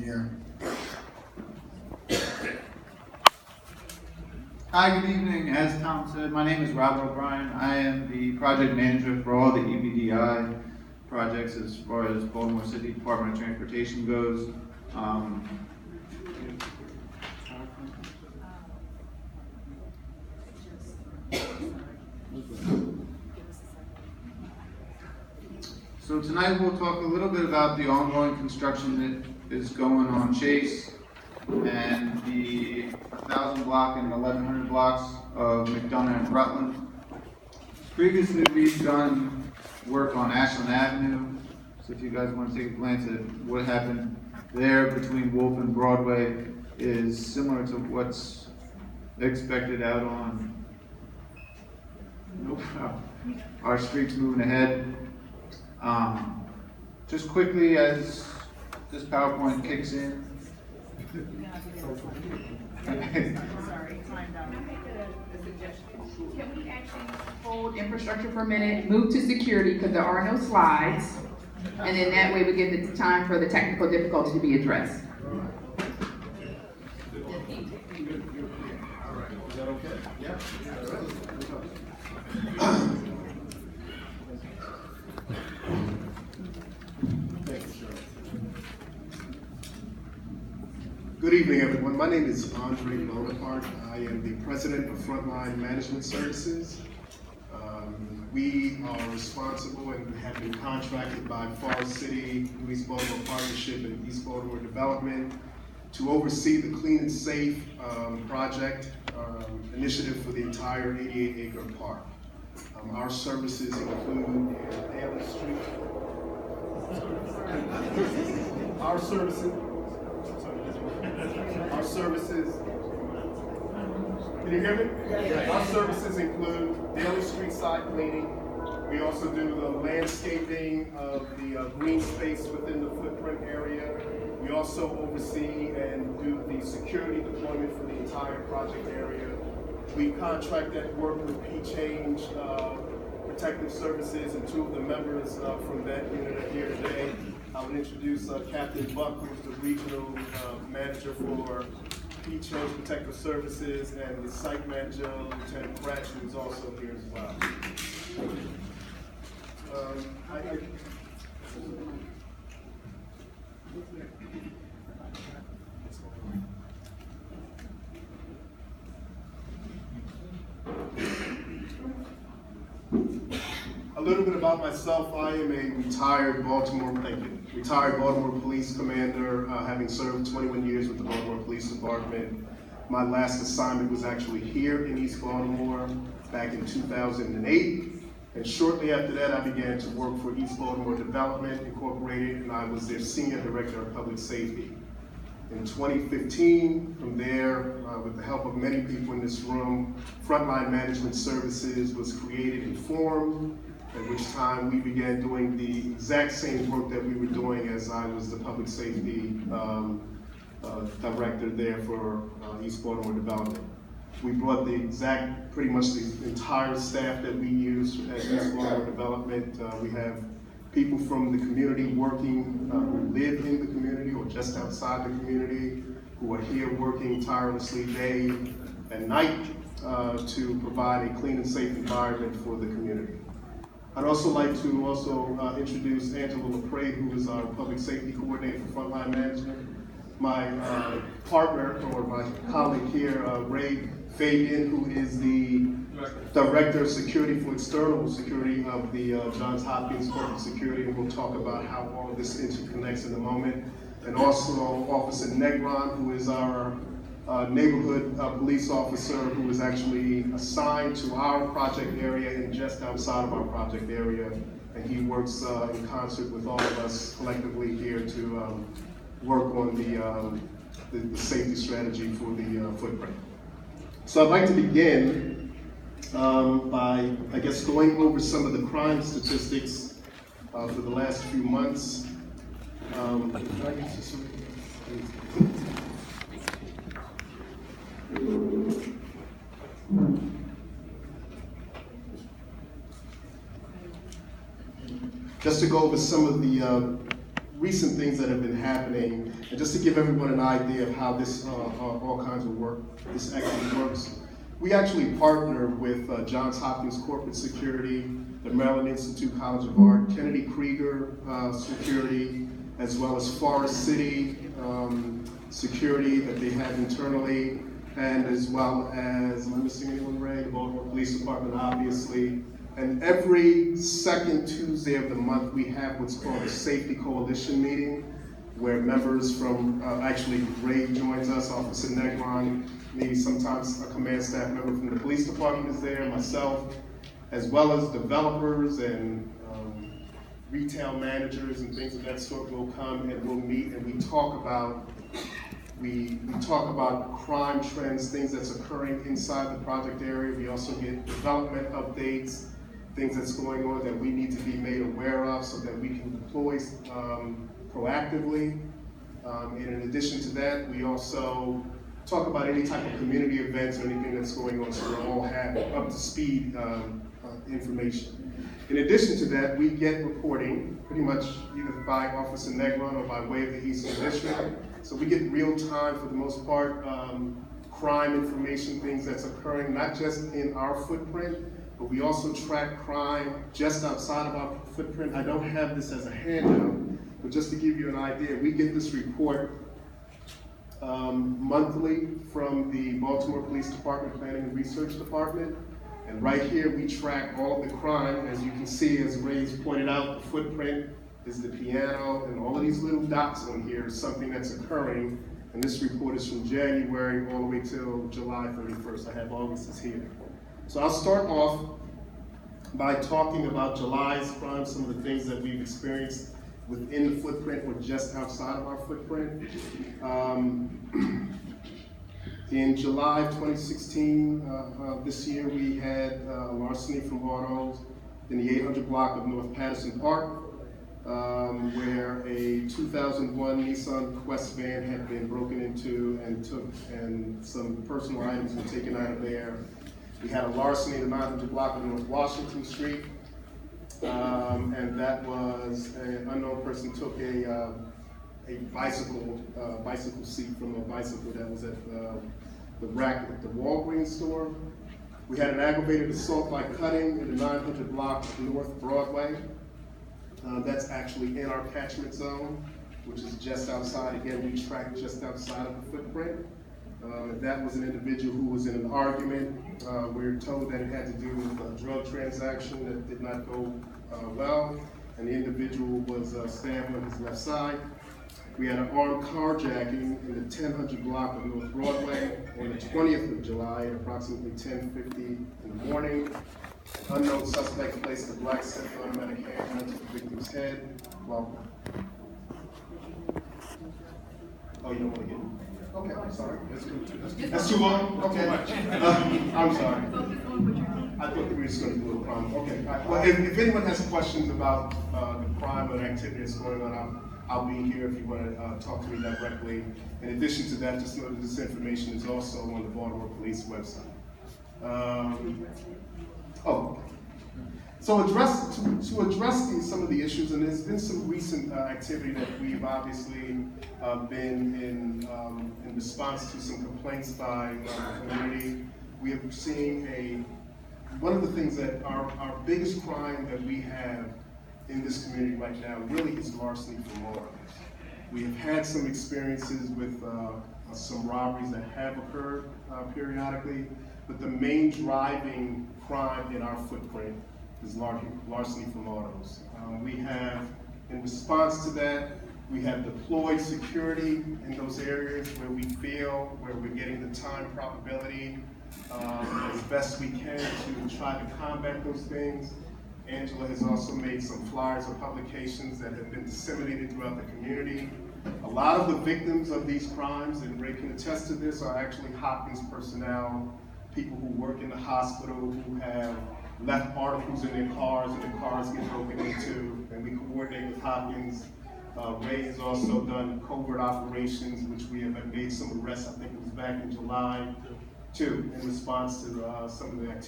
engineer. Hi, good evening. As Tom said, my name is Robert O'Brien. I am the project manager for all the EBDI projects as far as Baltimore City Department of Transportation goes. So tonight we'll talk a little bit about the ongoing construction that is going on Chase and the 1,000 block and 1,100 blocks of McDonough and Rutland. Previously, we've done work on Ashland Avenue. So if you guys want to take a glance at what happened there between Wolf and Broadway is similar to what's expected out on our streets moving ahead. Just quickly as this PowerPoint kicks in. Sorry, timed out. A suggestion. Can we actually hold infrastructure for a minute, move to security because there are no slides, and then that way we give the time for the technical difficulty to be addressed. Is that okay? Yeah. Good evening, everyone. My name is Andre Bonaparte. I am the president of Frontline Management Services. We are responsible and have been contracted by Forest City, New East Baltimore Partnership, and East Baltimore Development to oversee the Clean and Safe project initiative for the entire 88-acre park. Our services include Daly Street. Our services, can you hear me? Yeah. Our services include daily street side cleaning. We also do the landscaping of the green space within the footprint area. We also oversee and do the security deployment for the entire project area. We contract that work with P-Change Protective Services, and two of the members from that unit are here today. I would introduce Captain Buck, who is the regional manager for P-Change Protective Services, and the site manager, Lieutenant Cratch, who is also here as well. A little bit about myself. I am a retired Baltimore Police Commander, having served 21 years with the Baltimore Police Department. My last assignment was actually here in East Baltimore back in 2008. And shortly after that, I began to work for East Baltimore Development Incorporated, and I was their Senior Director of Public Safety. In 2015, from there, with the help of many people in this room, Frontline Management Services was created and formed, at which time we began doing the exact same work that we were doing as I was the Public Safety Director there for East Baltimore Development. We brought pretty much the entire staff that we use at East Baltimore Development. We have people from the community working, who live in the community or just outside the community, who are here working tirelessly day and night to provide a clean and safe environment for the community. I'd also like to introduce Angela LaPrade, who is our Public Safety Coordinator for Frontline Management. My partner, or my colleague here, Ray Fabian, who is the Director of Security for External Security of the Johns Hopkins Corporate Security, and we'll talk about how all of this interconnects in a moment. And also Officer Negron, who is our neighborhood police officer, who is actually assigned to our project area and just outside of our project area. And he works in concert with all of us collectively here to work on the safety strategy for the footprint. So I'd like to begin by, I guess, going over some of the crime statistics for the last few months. Just to go over some of the recent things that have been happening, and just to give everyone an idea of how this all kinds of work this actually works. We actually partner with Johns Hopkins Corporate Security, the Maryland Institute College of Art, Kennedy Krieger Security, as well as Forest City Security that they have internally, and as well as, am I missing anyone, Ray? The Baltimore Police Department, obviously. And every second Tuesday of the month, we have what's called a Safety Coalition meeting, where members from, actually Ray joins us, Officer Negron, me, sometimes a command staff member from the police department is there, myself, as well as developers and retail managers and things of that sort will come and we'll meet and we talk about crime trends, things that's occurring inside the project area. We also get development updates, things that's going on that we need to be made aware of so that we can deploy proactively. And in addition to that, we also talk about any type of community events or anything that's going on so we all have up to speed information. In addition to that, we get reporting pretty much either by Officer Negron or by way of the Eastern District. So we get real time, for the most part, crime information, things that's occurring, not just in our footprint, but we also track crime just outside of our footprint. I don't have this as a handout, but just to give you an idea, we get this report monthly from the Baltimore Police Department Planning and Research Department. And right here, we track all of the crime. As you can see, as Ray's pointed out, the footprint is the piano, and all of these little dots on here is something that's occurring. And this report is from January all the way till July 31st. I have August is here. So I'll start off by talking about July's crime, some of the things that we've experienced within the footprint or just outside of our footprint. In July of 2016, this year, we had larceny from autos in the 800 block of North Patterson Park, where a 2001 Nissan Quest van had been broken into and some personal items were taken out of there. We had a larceny in the 900 block of North Washington Street, and that was an unknown person took a bicycle seat from a bicycle that was at the rack at the Walgreens store. We had an aggravated assault by cutting in the 900 block of North Broadway. That's actually in our catchment zone, which is just outside. Again, we track just outside of the footprint. That was an individual who was in an argument. We're told that it had to do with a drug transaction that did not go well, and the individual was stabbed on his left side. We had an armed carjacking in the 1000 block of North Broadway on the 20th of July at approximately 10:50 in the morning. Unknown suspect placed a black semi-automatic handgun to the victim's head. Well, oh, you don't want to get it? Okay, I'm sorry. That's too long? Okay. I'm sorry. I thought we were just going to do a little crime. Okay. Well, if anyone has questions about the crime or the activity that's going on, I'll be here if you want to talk to me directly. In addition to that, just know that this information is also on the Baltimore Police website. So to address some of the issues, and there's been some recent activity that we've obviously been in response to some complaints by the community. We have seen one of the things that our biggest crime that we have in this community right now really is larceny from autos. We have had some experiences with some robberies that have occurred periodically, but the main driving crime in our footprint is larceny from autos. We have, in response to that, we have deployed security in those areas where we feel, where we're getting the time probability as best we can to try to combat those things. Angela has also made some flyers or publications that have been disseminated throughout the community. A lot of the victims of these crimes, and Ray can attest to this, are actually Hopkins personnel, people who work in the hospital who have left articles in their cars and the cars get broken into, and we coordinate with Hopkins. Ray has also done covert operations, which we have made some arrests, I think it was back in July, too, in response to some of the activities.